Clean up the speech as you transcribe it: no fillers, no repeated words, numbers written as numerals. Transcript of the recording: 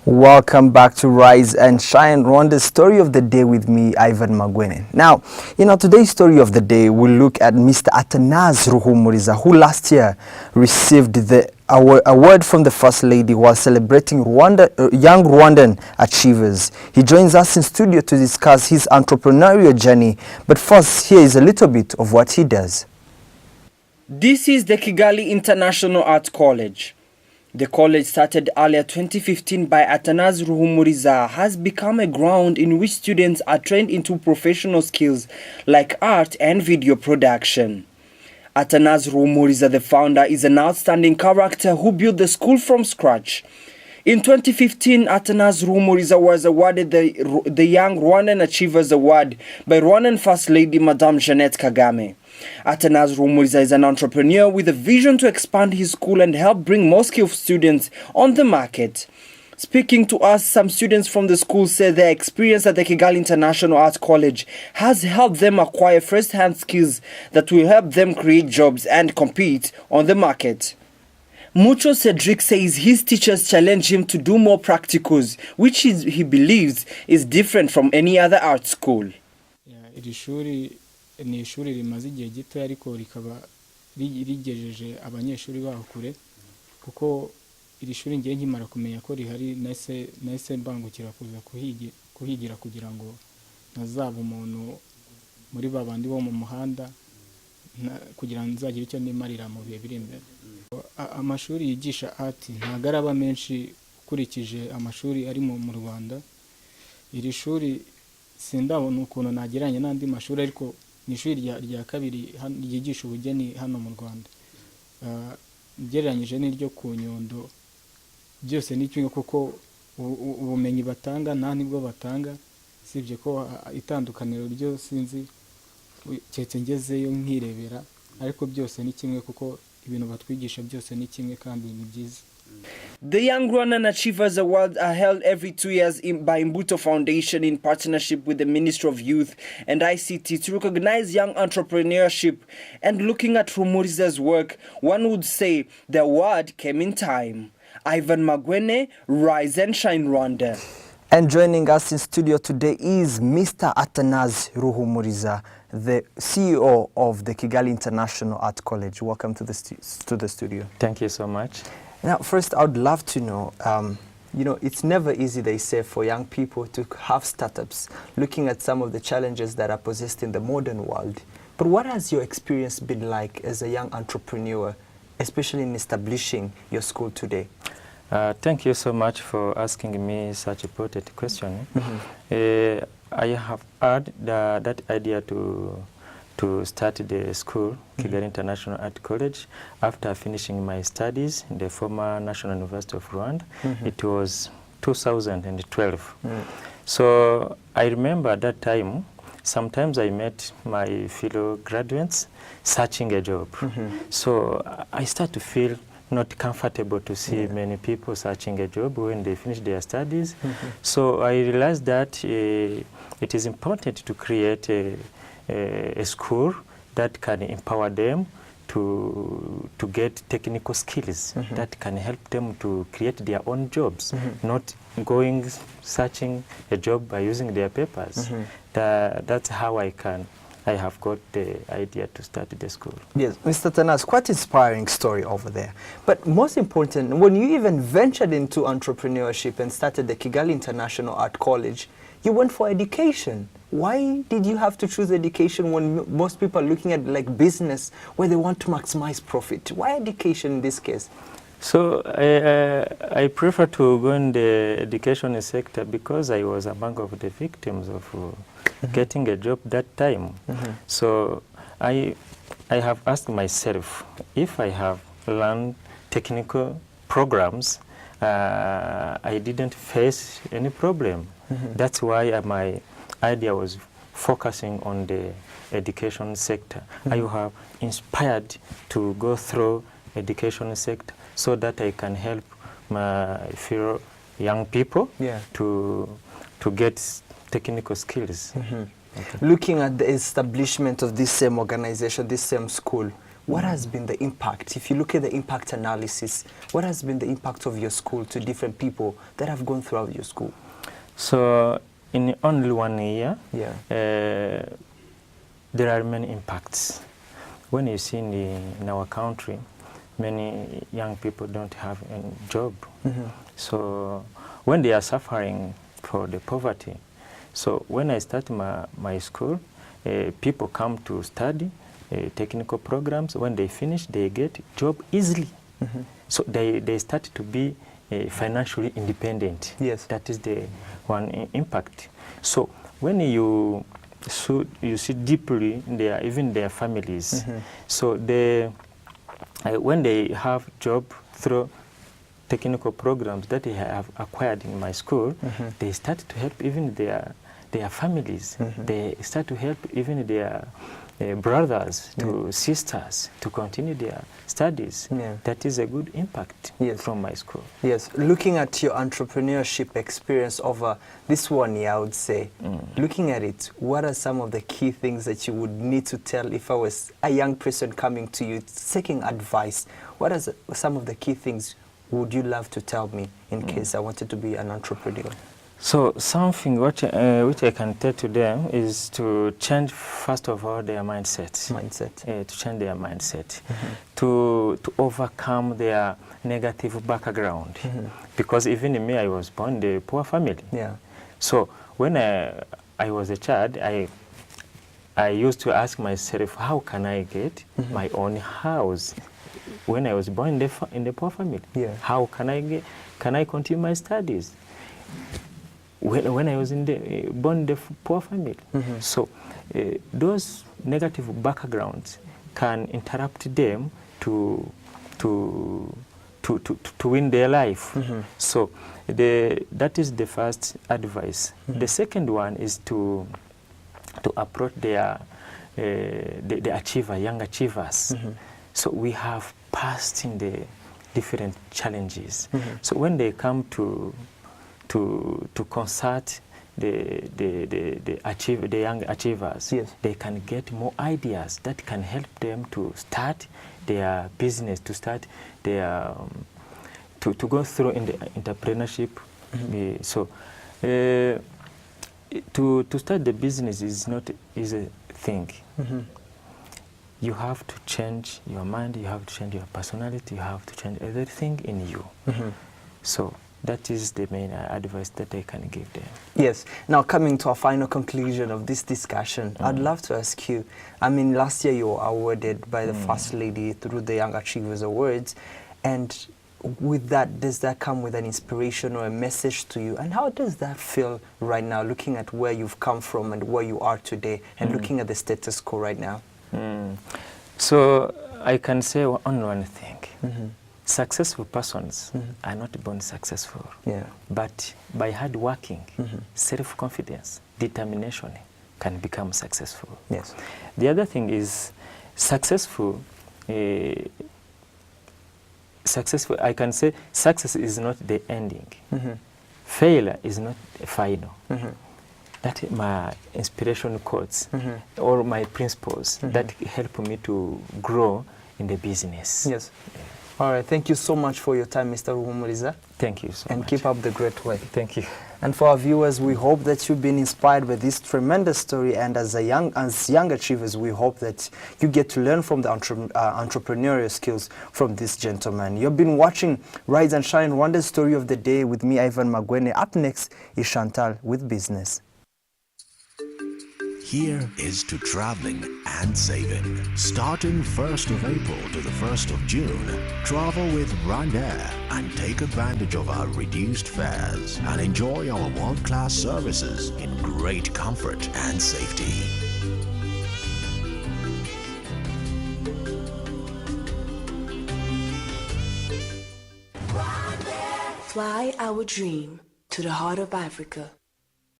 Welcome back to Rise and Shine, Rwanda's story of the day with me, Ivan Magwene. Now, today's story of the day, we'll look at Mr. Athanase Ruhumuriza, who last year received the award from the First Lady while celebrating young Rwandan achievers. He joins us in studio to discuss his entrepreneurial journey. But first, here is a little bit of what he does. This is the Kigali International Art College. The college, started earlier 2015 by Athanase Ruhumuriza, has become a ground in which students are trained into professional skills like art and video production. Athanase Ruhumuriza, the founder, is an outstanding character who built the school from scratch. In 2015, Athanase Ruhumuriza was awarded the Young Rwandan Achievers Award by Rwandan First Lady Madame Jeannette Kagame. Athanase Ruhumuriza is an entrepreneur with a vision to expand his school and help bring more skilled students on the market. Speaking to us, some students from the school said their experience at the Kigali International Art College has helped them acquire first-hand skills that will help them create jobs and compete on the market. Mucho Cedric says his teachers challenge him to do more practicals, which he believes is different from any other art school. Ni ishuri rimaze igihe gito ariko rikaba rigejeje abanyeshuri baho kure kuko iri shuri ngiye nkimara kumenya ko rihari nahise mbangukira kuza kuhigira kugira ngo ntazaba umuntu muri babandi bo mu muhanda kugira ngo nzagire icyo nimarira mu bihe biri imbere. Amashuri yigisha art ntago araba menshi ukurikije amashuri ari mu Rwanda. Iri shuri sindabona ukuntu nageranye n'andi mashuri ariko ni ishuri rya kabiri ryigisha ubugeni hano mu Rwanda. Gereranyije n'iryo ku Nyundo byose ni kimwe kuko ubumenyi batanga nta nibwo batanga, sibye ko itandukaniro ryo sinzi cyetse ngezeyo nkirebera, ariko byose ni kimwe kuko ibintu batwigisha byose ni kimwe kandi ni byiza. The Young Rwandan Achievers Awards are held every 2 years by Imbuto Foundation in partnership with the Ministry of Youth and ICT to recognize young entrepreneurship. And looking at Ruhumuriza's work, one would say the award came in time. Ivan Magwene, Rise and Shine, Rwanda. And joining us in studio today is Mr. Athanase Ruhumuriza, the CEO of the Kigali International Art College. Welcome to the studio. Thank you so much. Now, first, I would love to know, it's never easy, they say, for young people to have startups, looking at some of the challenges that are possessed in the modern world. But what has your experience been like as a young entrepreneur, especially in establishing your school today? Thank you so much for asking me such a important question. I have had that idea to start the school, Kigali International Art College, after finishing my studies in the former National University of Rwanda. It was 2012. So I remember at that time, sometimes I met my fellow graduates searching a job. So I start to feel not comfortable to see many people searching a job when they finish their studies. So I realized that it is important to create a school that can empower them to get technical skills that can help them to create their own jobs, not going searching a job by using their papers. That's how I have got the idea to start the school. Yes, Mr. Athanase, quite inspiring story over there. But most important, when you even ventured into entrepreneurship and started the Kigali International Art College, you went for education. Why did you have to choose education when most people are looking at like business where they want to maximize profit? Why education in this case? So I prefer to go in the education sector because I was among of the victims of getting a job that time. So I have asked myself if I have learned technical programs, I didn't face any problem. That's why my idea was focusing on the education sector. I have inspired to go through education sector so that I can help my fellow young people to get technical skills. Looking at the establishment of this same organization, this same school, what has been the impact? If you look at the impact analysis, what has been the impact of your school to different people that have gone throughout your school? So in only 1 year, Yeah. There are many impacts. When you see in our country, many young people don't have a job. So when they are suffering for the poverty, so when I start my school, people come to study technical programs. When they finish, they get job easily. So they start to be financially independent. Yes. That is the one impact. So when you see deeply even their families, so when they have job through technical programs that they have acquired in my school, they start to help even their families. They start to help even their brothers, to sisters, to continue their studies. That is a good impact from my school. Yes, looking at your entrepreneurship experience over this 1 year, I would say, looking at it, what are some of the key things that you would need to tell if I was a young person coming to you seeking advice? What are some of the key things would you love to tell me in case I wanted to be an entrepreneur? So something which I can tell to them is to change, first of all, their mindset. To change their mindset. To overcome their negative background. Because even in me, I was born in a poor family. So when I was a child, I used to ask myself, how can I get my own house? When I was born in the poor family, how can I continue my studies? When I was born in the poor family. So those negative backgrounds can interrupt them to win their life. So that is the first advice. The second one is to approach the young achievers. So we have passed in the different challenges. So when they come to consult the young achievers, they can get more ideas that can help them to start their business, to start their to go through in the entrepreneurship. So to start the business is not easy thing. You have to change your mind, you have to change your personality, you have to change everything in you. So that is the main advice that I can give them. Yes. Now, coming to a final conclusion of this discussion, I'd love to ask you, I mean, last year you were awarded by the First Lady through the Young Achievers Awards, and with that, does that come with an inspiration or a message to you? And how does that feel right now, looking at where you've come from and where you are today, and looking at the status quo right now? So I can say only one thing. Successful persons are not born successful, but by hard working, self-confidence, determination can become successful. Yes. The other thing is successful, I can say success is not the ending. Failure is not final. That is my inspiration quotes or my principles that help me to grow in the business. Yes. All right. Thank you so much for your time, Mr. Ruhumuriza. Thank you so much. And keep up the great work. Thank you. And for our viewers, we hope that you've been inspired by this tremendous story. And as young achievers, we hope that you get to learn from the entrepreneurial skills from this gentleman. You've been watching Rise and Shine Rwanda's Story of the Day with me, Ivan Magwene. Up next is Chantal with Business. Here is to traveling and saving. Starting 1st of April to the 1st of June, travel with Rwanda and take advantage of our reduced fares and enjoy our world-class services in great comfort and safety. Fly our dream to the heart of Africa.